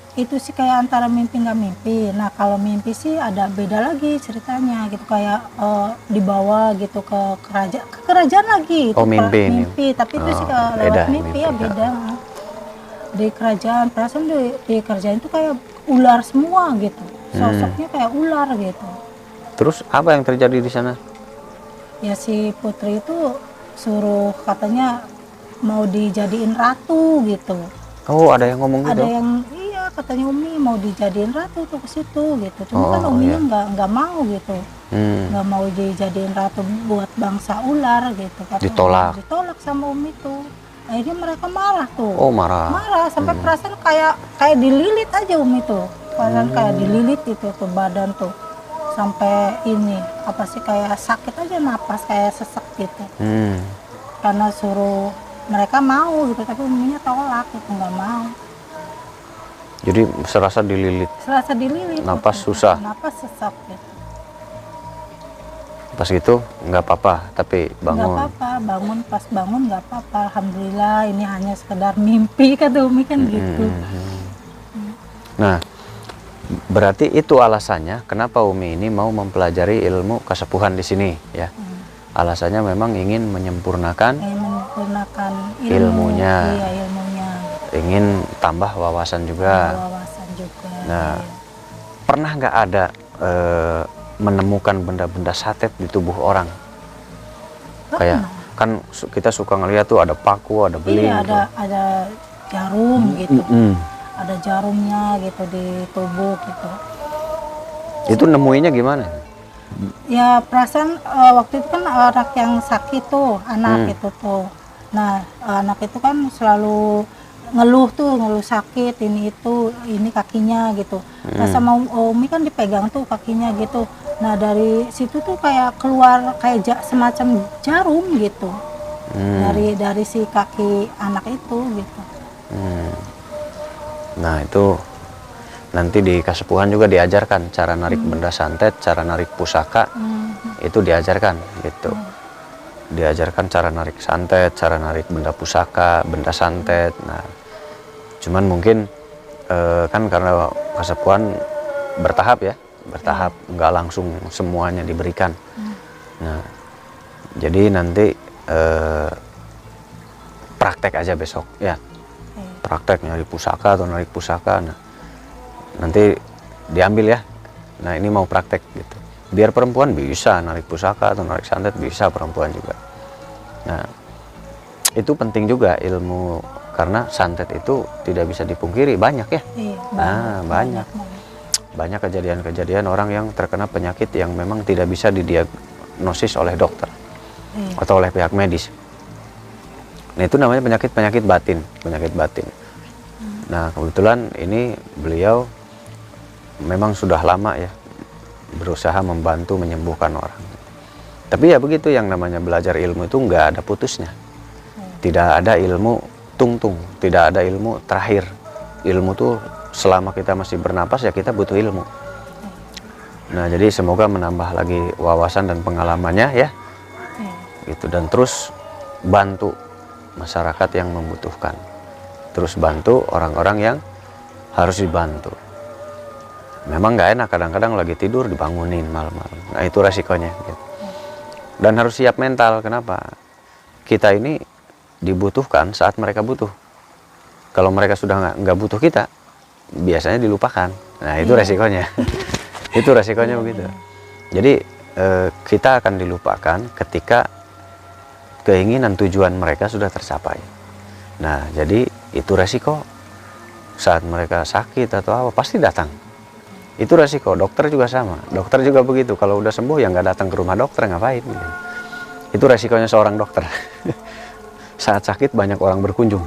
kayak antara mimpi nggak mimpi. Nah kalau mimpi sih ada beda lagi ceritanya gitu, kayak dibawa gitu ke kerajaan lagi. Oh, mimpi. Tapi itu sih lewat beda, mimpi ya beda. Di kerajaan, perasaan di kerajaan itu kayak ular semua gitu, sosoknya kayak ular gitu. Terus apa yang terjadi di sana? Ya si putri itu suruh katanya mau dijadiin ratu gitu. Oh, ada yang ngomong gitu? Ada yang katanya Umi mau dijadiin ratu tuh ke situ gitu. Cuma kan Uminya nggak mau gitu. Nggak mau dijadiin ratu buat bangsa ular gitu. Ditolak sama Umi tuh. Akhirnya mereka marah tuh. Oh, marah. Marah sampai perasaan kayak dililit aja Umi tuh. Perasaan kayak dililit gitu tuh badan tuh. Sampai ini apa sih, kayak sakit aja napas, kayak sesek gitu. Karena suruh mereka mau gitu, tapi Uminya tolak gitu, nggak mau. Jadi serasa dililit. Napas gitu. susah. Napas sesak gitu. Pas gitu nggak apa-apa, tapi bangun. Nggak apa-apa, pas bangun nggak apa-apa. Alhamdulillah ini hanya sekedar mimpi, kata Umi kan gitu. Nah, berarti itu alasannya kenapa Umi ini mau mempelajari ilmu kesepuhan di sini ya. alasannya memang ingin menyempurnakan menyempurnakan ilmunya. Iya, ilmunya. Ingin tambah wawasan juga. Wawasan juga. Nah, iya. pernah nggak ada menemukan benda-benda santet di tubuh orang? Kayak kan kita suka ngeliat tuh ada paku, ada beling. Iya, ada jarum gitu. Mm-mm. Ada jarumnya gitu di tubuh gitu. Itu nemuinya gimana? Ya perasaan waktu itu kan anak yang sakit tuh, anak itu tuh. Nah, anak itu kan selalu ngeluh sakit ini kakinya gitu. Nah, sama Umi kan dipegang tuh kakinya gitu. Nah, dari situ tuh kayak keluar kayak semacam jarum gitu. Dari si kaki anak itu gitu. Nah, itu nanti di Kasepuhan juga diajarkan cara narik benda santet, cara narik pusaka. Itu diajarkan gitu. Diajarkan cara narik santet, cara narik benda pusaka, benda santet. Nah, cuman mungkin kan karena Kasepuhan bertahap ya, bertahap, nggak langsung semuanya diberikan. Nah, jadi nanti praktek aja besok ya, praktek nyari pusaka atau narik pusaka. Nah, nanti diambil ya. Nah, ini mau praktek gitu. Biar perempuan bisa narik pusaka atau narik santet, bisa perempuan juga. Nah, itu penting juga ilmu, karena santet itu tidak bisa dipungkiri, banyak ya. Iya, Banyak kejadian-kejadian orang yang terkena penyakit yang memang tidak bisa didiagnosis oleh dokter atau oleh pihak medis. Nah, itu namanya penyakit batin. Nah, kebetulan ini beliau memang sudah lama ya berusaha membantu menyembuhkan orang. Tapi ya begitu, yang namanya belajar ilmu itu nggak ada putusnya. Tidak ada ilmu tungtung, tidak ada ilmu terakhir. Ilmu tuh selama kita masih bernapas ya kita butuh ilmu. Nah, jadi semoga menambah lagi wawasan dan pengalamannya ya. Gitu, dan terus bantu masyarakat yang membutuhkan. Terus bantu orang-orang yang harus dibantu. Memang nggak enak kadang-kadang lagi tidur dibangunin malam-malam. Nah, itu resikonya gitu. Dan harus siap mental. Kenapa? Kita ini dibutuhkan saat mereka butuh. Kalau mereka sudah nggak butuh kita, biasanya dilupakan. Nah, itu resikonya. Itu resikonya begitu. Jadi kita akan dilupakan ketika keinginan tujuan mereka sudah tercapai. Nah, jadi itu resiko. Saat mereka sakit atau apa pasti datang. Itu resiko. Dokter juga sama. Dokter juga begitu. Kalau udah sembuh ya nggak datang ke rumah dokter, ngapain? Itu resikonya seorang dokter. Saat sakit banyak orang berkunjung,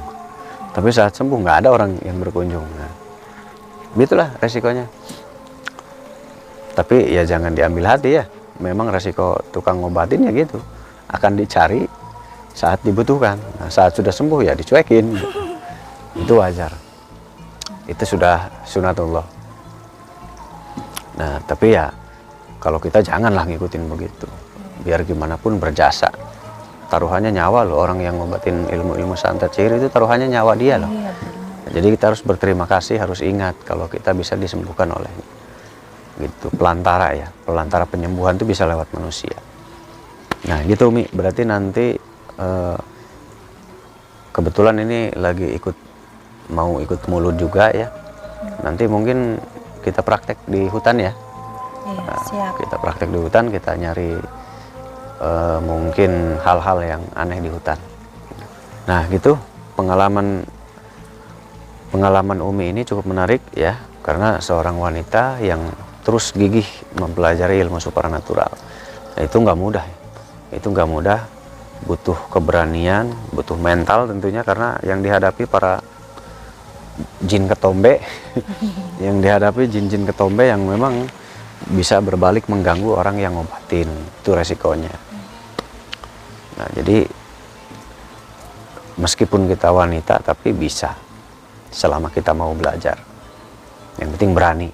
tapi saat sembuh nggak ada orang yang berkunjung. Nah, itulah resikonya. Tapi ya jangan diambil hati ya. Memang resiko tukang ngobatin ya gitu. Akan dicari saat dibutuhkan. Nah, saat sudah sembuh ya dicuekin. Itu wajar. Itu sudah sunatullah. Nah, tapi ya kalau kita janganlah ngikutin begitu. Biar gimana pun berjasa. Taruhannya nyawa loh, orang yang ngobatin ilmu-ilmu santet sihir itu taruhannya nyawa dia loh. Jadi kita harus berterima kasih, harus ingat kalau kita bisa disembuhkan olehnya. Gitu, pelantara ya. Pelantara penyembuhan itu bisa lewat manusia. Nah, gitu Umi. Berarti nanti kebetulan ini lagi mau ikut mulut juga ya. Nanti mungkin kita praktek di hutan ya. Iya, siap. Kita praktek di hutan, kita nyari mungkin hal-hal yang aneh di hutan. Nah, gitu pengalaman Umi ini cukup menarik ya, karena seorang wanita yang terus gigih mempelajari ilmu supranatural. Nah, itu nggak mudah. Itu nggak mudah, butuh keberanian, butuh mental tentunya, karena yang dihadapi para jin ketombe, yang dihadapi jin-jin ketombe yang memang bisa berbalik mengganggu orang yang ngobatin. Itu resikonya. Nah, jadi meskipun kita wanita tapi bisa selama kita mau belajar. Yang penting berani.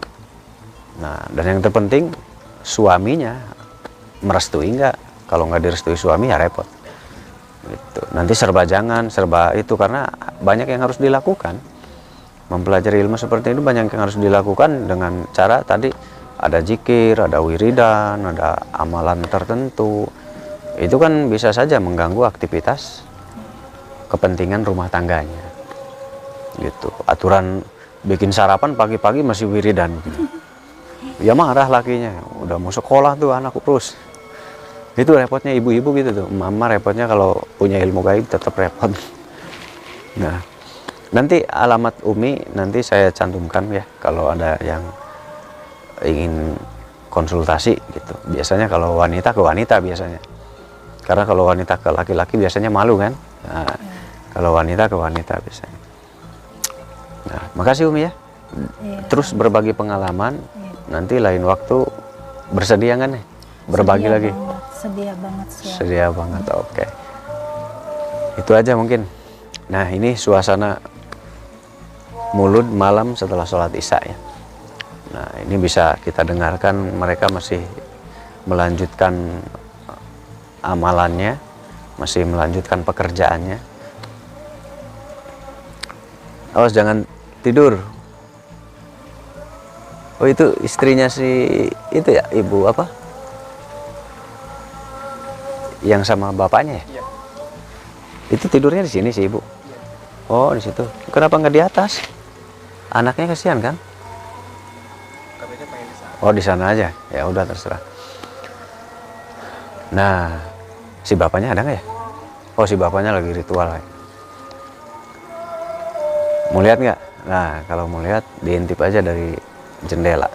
Nah, dan yang terpenting suaminya merestui enggak. Kalau nggak direstui suami ya repot. Gitu. Nanti serba jangan, serba itu, karena banyak yang harus dilakukan. Mempelajari ilmu seperti itu banyak yang harus dilakukan dengan cara tadi, ada zikir, ada wiridan, ada amalan tertentu. itu kan bisa saja mengganggu aktivitas kepentingan rumah tangganya. Gitu. Aturan bikin sarapan pagi-pagi masih wiridan. Ya marah lakinya, udah mau sekolah tuh anakku terus. Itu repotnya ibu-ibu gitu tuh. Mama repotnya kalau punya ilmu gaib tetap repot. Nah, nanti alamat Umi nanti saya cantumkan ya kalau ada yang ingin konsultasi gitu. Biasanya kalau wanita ke wanita biasanya. Karena kalau wanita ke laki-laki biasanya malu kan. Nah, kalau wanita ke wanita biasanya. Nah, makasih Umi ya. Terus berbagi pengalaman. Nanti lain waktu bersedia kan nih? Berbagi lagi. Sedia banget siap. Sedia banget. Oke. Itu aja mungkin. Nah, ini suasana Mulud malam setelah sholat Isya ya. Nah, ini bisa kita dengarkan mereka masih melanjutkan amalannya, masih melanjutkan pekerjaannya. Awas jangan tidur. Oh, itu istrinya si itu ya, ibu apa? Yang sama bapaknya ya? Itu tidurnya di sini sih ibu. Oh, di situ. Kenapa nggak di atas? Anaknya kasihan kan? Oh, di sana aja. Ya udah terserah. Nah, si bapaknya ada nggak ya? Oh, si bapaknya lagi ritual ya. Mau lihat nggak? Nah, kalau mau lihat diintip aja dari jendela.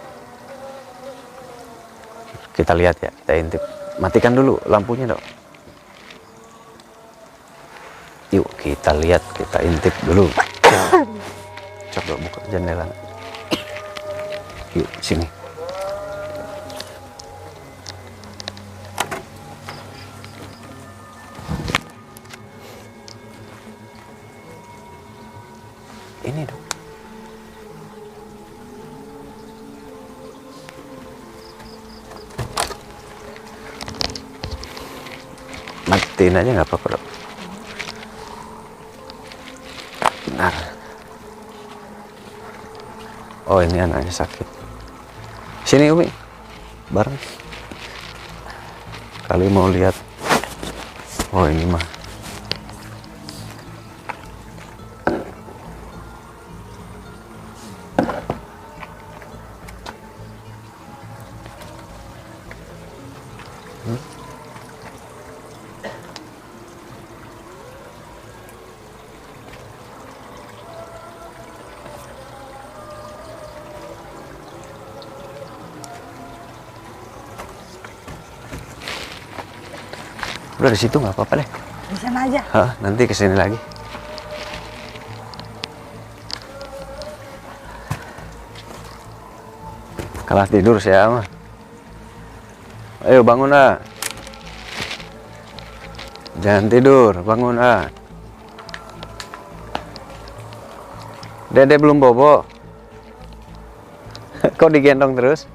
Kita lihat ya, kita intip. Matikan dulu lampunya dok. Yuk kita lihat, kita intip dulu. Coba buka jendela. Yuk sini. Ini dong. Matiin aja nggak apa-apa dok. Benar. Oh, ini anaknya sakit. Sini Umi, bareng. Kali mau lihat. Oh, ini mah. Udah di situ nggak apa-apa deh. Di sana aja. Hah, nanti kesini lagi. Kalah tidur saya mah. Ayo bangun ah. Jangan tidur, bangun ah. Dede belum bobo. Kok digendong terus?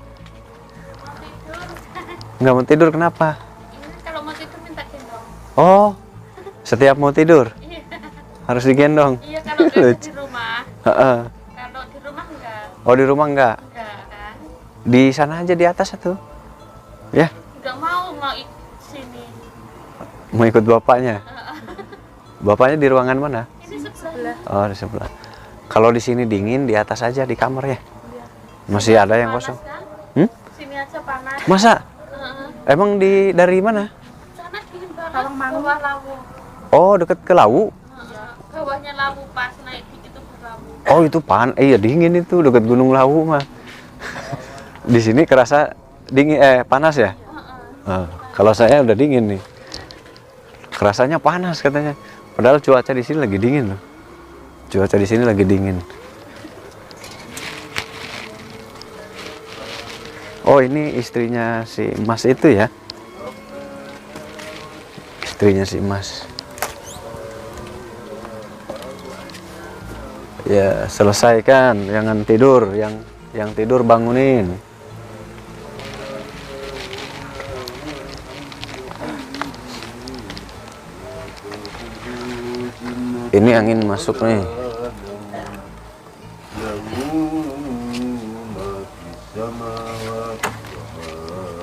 Nggak mau tidur kenapa? Kalau mau tidur minta gendong. Oh, setiap mau tidur harus digendong. Iya, kalau di rumah. Heeh. Kalau di rumah enggak. Oh, di rumah enggak? Enggak kan? Di sana aja di atas satu. Ya, Enggak mau sini. mau ikut bapaknya. Bapaknya di ruangan mana? Ini sebelah. Oh, di sebelah. Kalau di sini dingin, di atas aja di kamar ya. Masih ada yang Panas kosong. kan? Hmm? Sini aja panas. Masa? Heeh. Emang dari mana? Sana dingin banget. Kalau mau. Bawah lawu. Oh, deket ke Lawu. Iya. Bawahnya lawu, pas naik dikit itu lawu. Oh, itu iya dingin itu deket Gunung Lawu mah. Di sini kerasa dingin panas ya? Kalau saya udah dingin nih. Kerasanya panas katanya. Padahal cuaca di sini lagi dingin loh. Cuaca di sini lagi dingin. Oh, ini istrinya si Mas itu ya? Istrinya si Mas. Ya, selesaikan, jangan tidur, yang tidur bangunin. Ini angin masuk nih.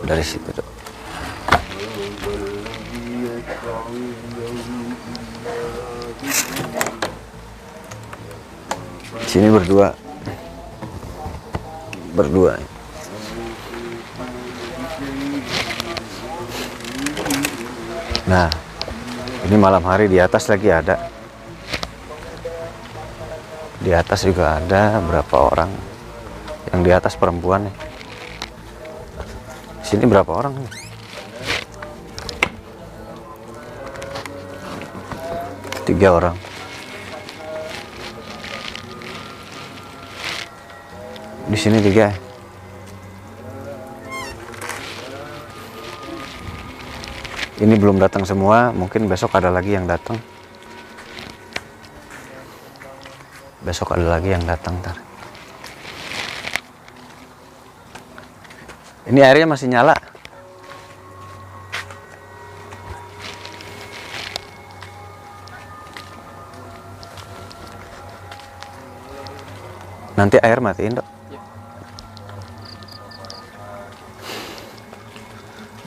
Dari situ, Dok. Sini berdua. Berdua. Nah, ini malam hari di atas lagi ada. Di atas juga ada berapa orang. Yang di atas perempuan nih. Sini berapa orang nih? Tiga orang. Di sini tiga. Ini belum datang semua, mungkin besok ada lagi yang datang. Besok ada lagi yang datang, ntar. Ini airnya masih nyala. Nanti air matiin, Dok.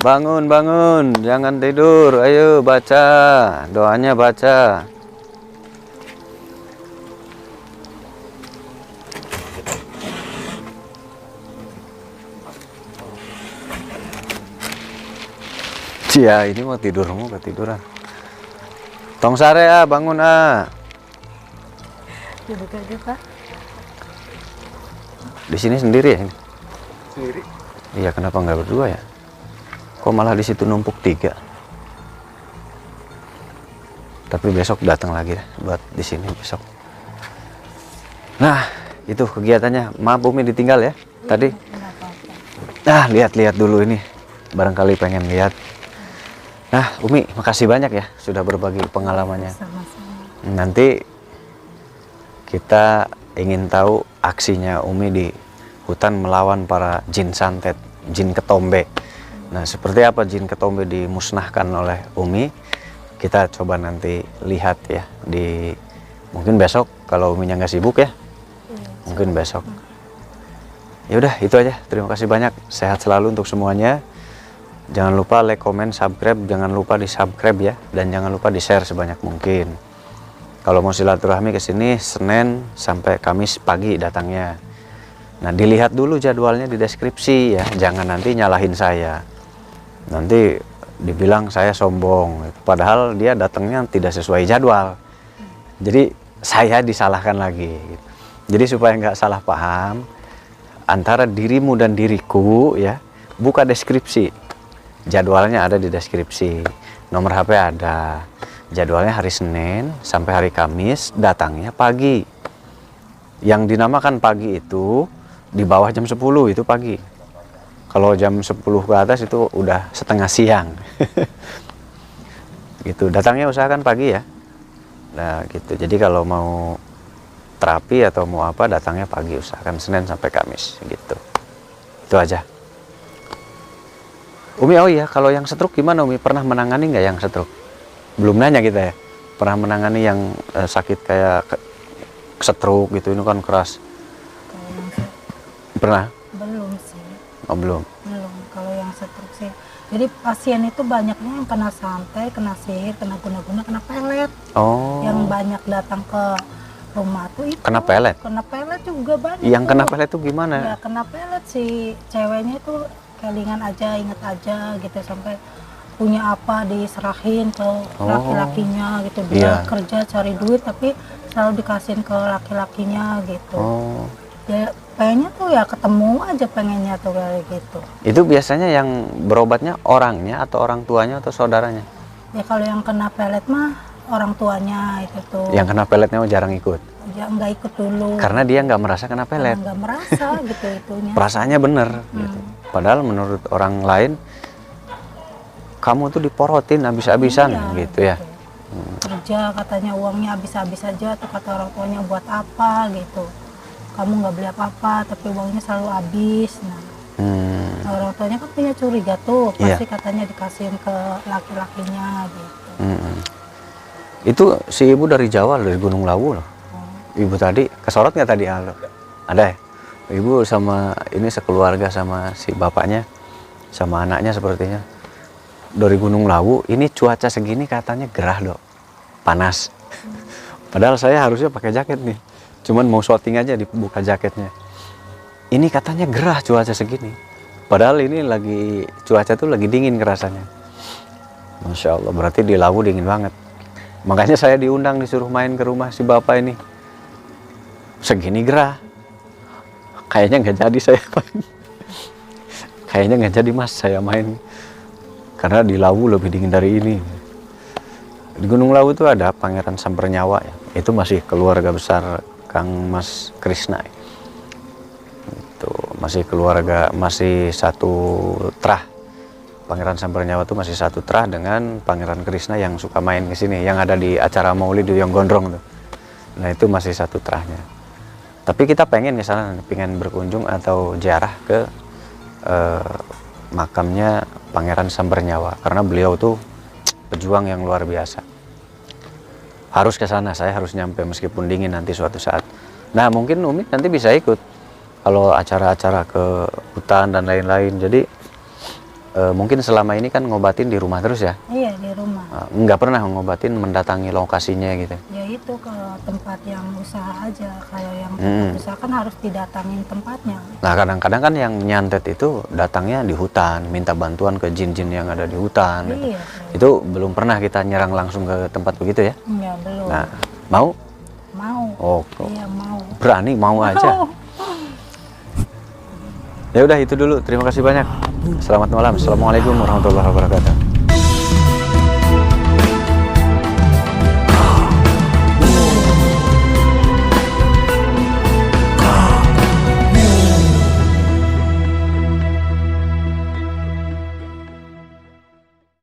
Bangun, bangun, jangan tidur. Ayo baca, doanya baca. Cia, ini mau tidur, mau ketiduran. Tong sare ah, bangun ah. Duduk aja, Pak. Di sini sendiri ya? Sendiri. Iya, kenapa nggak berdua ya? Kok malah di situ numpuk tiga? Tapi besok datang lagi deh, buat di sini besok. Nah, itu kegiatannya. Maaf Umi ditinggal ya tadi. Nah, lihat-lihat dulu ini. Barangkali pengen lihat. Nah, Umi, makasih banyak ya sudah berbagi pengalamannya. Sama-sama. Nanti kita ingin tahu aksinya Umi di hutan melawan para jin santet, jin ketombe. Nah, seperti apa jin ketombe dimusnahkan oleh Umi? Kita coba nanti lihat ya di mungkin besok kalau Uminya nggak sibuk ya. Mungkin besok. Ya udah, itu aja. Terima kasih banyak. Sehat selalu untuk semuanya. Jangan lupa like, comment, subscribe. Jangan lupa di-subscribe ya, dan jangan lupa di-share sebanyak mungkin. Kalau mau silaturahmi ke sini Senin sampai Kamis pagi datangnya. Nah, dilihat dulu jadwalnya di deskripsi ya. Jangan nanti nyalahin saya. Nanti dibilang saya sombong. Padahal dia datangnya tidak sesuai jadwal. Jadi saya disalahkan lagi. Jadi supaya nggak salah paham antara dirimu dan diriku ya, buka deskripsi. Jadwalnya ada di deskripsi. Nomor HP ada. Jadwalnya hari Senin sampai hari Kamis, datangnya pagi. Yang dinamakan pagi itu di bawah jam 10 itu pagi. Kalau jam 10 ke atas itu udah setengah siang. Gitu. Datangnya usahakan pagi ya. Nah, gitu. Jadi kalau mau terapi atau mau apa datangnya pagi, usahakan Senin sampai Kamis gitu. Itu aja. Umi, oh iya, kalau yang stroke gimana Umi? Pernah menangani nggak yang stroke? Belum nanya kita ya. Pernah menangani yang sakit kayak stroke gitu, ini kan keras. Pernah? Belum sih. Oh, belum. Belum. Kalau yang stroke sih. Jadi pasien itu banyaknya yang kena santet, kena sihir, kena guna-guna, kena pelet. Oh. Yang banyak datang ke rumah tuh itu. Kena pelet? Kena pelet juga banyak. Yang tuh. kena pelet itu gimana? Ya kena pelet si ceweknya itu kelingan aja, inget aja gitu, sampai punya apa diserahin ke laki-lakinya gitu. Dia kerja cari duit tapi selalu dikasihin ke laki-lakinya gitu. Oh. Ya pengennya tuh ya ketemu aja, pengennya tuh kayak gitu. Itu biasanya yang berobatnya orangnya atau orang tuanya atau saudaranya? Ya kalau yang kena pelet mah orang tuanya itu tuh. Yang kena peletnya jarang ikut? Ya nggak ikut dulu. Karena dia nggak merasa kena pelet. Nggak merasa gitu itunya. Perasaannya bener gitu. Padahal menurut orang lain kamu tuh diporotin habis-habisan gitu ya. Kerja katanya uangnya habis-habis aja tuh, kata orang tuanya buat apa gitu. Kamu nggak beli apa-apa tapi uangnya selalu habis. Nah, orang tuanya kan punya curiga tuh, pasti katanya dikasihin ke laki-lakinya gitu. Itu si ibu dari Jawa, dari Gunung Lawu loh. Ibu tadi kesorot nggak tadi? Ada ya? Ibu sama ini sekeluarga sama si bapaknya sama anaknya sepertinya. dari Gunung Lawu, ini cuaca segini katanya gerah dok, panas. Padahal saya harusnya pakai jaket nih, cuman mau syuting aja dibuka jaketnya. Ini katanya gerah cuaca segini, padahal ini lagi cuaca tuh lagi dingin kerasanya. Masya Allah, berarti di Lawu dingin banget. Makanya saya diundang disuruh main ke rumah si bapak ini. Segini gerah, kayaknya nggak jadi saya main. Kayaknya nggak jadi mas saya main. Karena di Lawu lebih dingin dari ini. Di Gunung Lawu itu ada Pangeran Sampernyawa ya. Itu masih keluarga besar Kang Mas Krisna. Itu masih keluarga, masih satu trah. Pangeran Sampernyawa itu masih satu trah dengan Pangeran Krisna yang suka main ke sini, yang ada di acara Maulid yang Gondrong tuh. Nah, itu masih satu trahnya. Tapi kita pengen ke sana, pengen berkunjung atau ziarah ke makamnya Pangeran Sampernyawa, karena beliau tuh pejuang yang luar biasa. Harus ke sana, saya harus nyampe meskipun dingin nanti suatu saat. Nah, mungkin Umi nanti bisa ikut kalau acara-acara ke hutan dan lain-lain. Jadi mungkin selama ini kan ngobatin di rumah terus ya? Iya, di rumah. Nggak pernah ngobatin mendatangi lokasinya gitu? Ya itu kalau tempat yang usaha aja, kayak yang tempat usaha kan harus didatangin tempatnya. Nah, kadang-kadang kan yang nyantet itu datangnya di hutan, minta bantuan ke jin-jin yang ada di hutan. Gitu. Iya. Itu belum pernah kita nyerang langsung ke tempat begitu ya? Ya belum. Nah, mau? Mau. Oh, Iya mau. berani mau aja. Ya udah itu dulu. Terima kasih banyak. Selamat malam. Assalamualaikum warahmatullahi wabarakatuh.